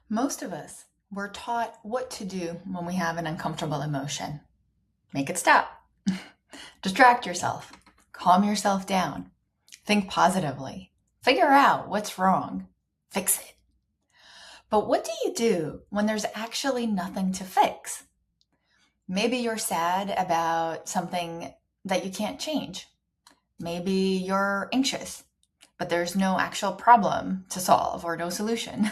Most of us were taught what to do when we have an uncomfortable emotion. Make it stop. Distract yourself. Calm yourself down. Think positively. Figure out what's wrong. Fix it. But what do you do when there's actually nothing to fix? Maybe you're sad about something that you can't change. Maybe you're anxious, but there's no actual problem to solve or no solution.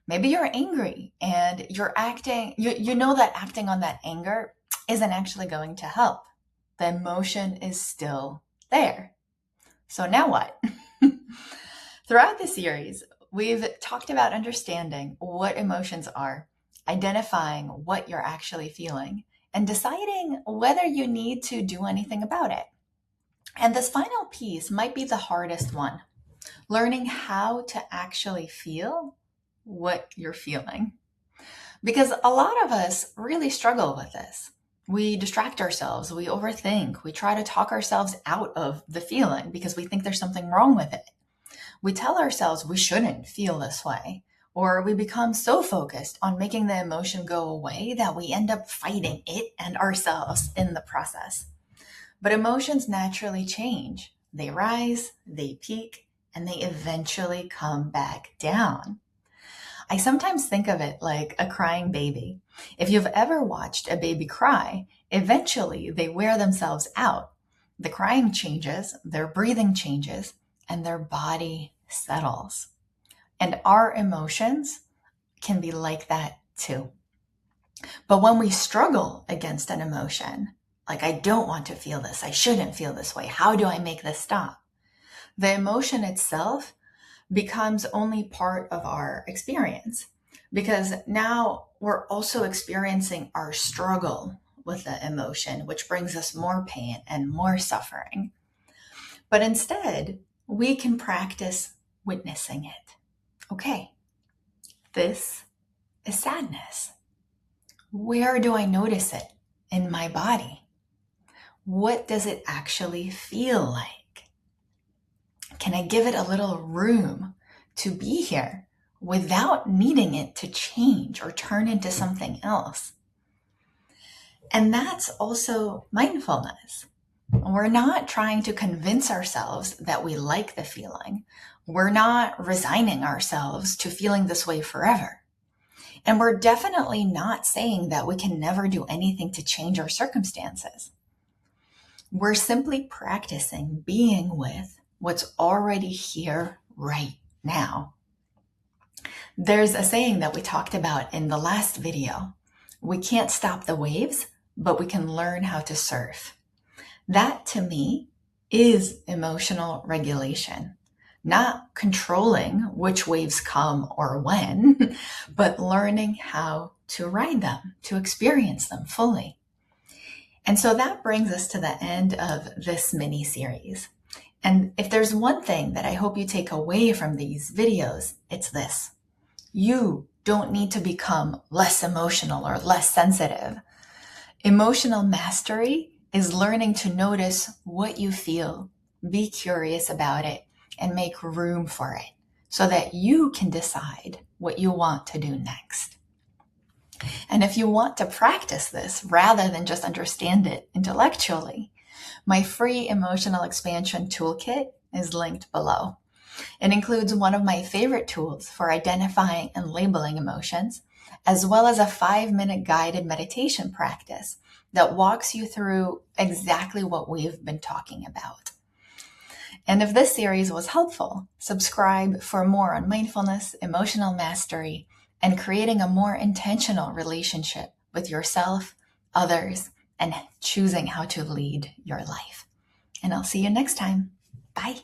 Maybe you're angry and you know that acting on that anger isn't actually going to help. The emotion is still there. So now what? Throughout the series, we've talked about understanding what emotions are, identifying what you're actually feeling, and deciding whether you need to do anything about it. And this final piece might be the hardest one, learning how to actually feel what you're feeling. Because a lot of us really struggle with this. We distract ourselves, we overthink, we try to talk ourselves out of the feeling because we think there's something wrong with it. We tell ourselves we shouldn't feel this way, or we become so focused on making the emotion go away that we end up fighting it and ourselves in the process. But emotions naturally change. They rise, they peak, and they eventually come back down. I sometimes think of it like a crying baby. If you've ever watched a baby cry, eventually they wear themselves out. The crying changes, their breathing changes, and their body settles. And our emotions can be like that too. But when we struggle against an emotion, like I don't want to feel this, I shouldn't feel this way, how do I make this stop? The emotion itself becomes only part of our experience because now we're also experiencing our struggle with the emotion, which brings us more pain and more suffering. But instead, we can practice witnessing it. Okay, this is sadness. Where do I notice it in my body? What does it actually feel like? Can I give it a little room to be here without needing it to change or turn into something else? And that's also mindfulness. We're not trying to convince ourselves that we like the feeling. We're not resigning ourselves to feeling this way forever. And we're definitely not saying that we can never do anything to change our circumstances. We're simply practicing being with what's already here right now. There's a saying that we talked about in the last video. We can't stop the waves, but we can learn how to surf. That to me is emotional regulation. Not controlling which waves come or when, but learning how to ride them, to experience them fully. And so that brings us to the end of this mini series. And if there's one thing that I hope you take away from these videos, it's this. You don't need to become less emotional or less sensitive. Emotional mastery is learning to notice what you feel, be curious about it, and make room for it so that you can decide what you want to do next. And if you want to practice this rather than just understand it intellectually, my free emotional expansion toolkit is linked below. It includes one of my favorite tools for identifying and labeling emotions, as well as a 5-minute guided meditation practice that walks you through exactly what we've been talking about. And if this series was helpful, subscribe for more on mindfulness, emotional mastery, and creating a more intentional relationship with yourself, others, and choosing how to lead your life. And I'll see you next time. Bye.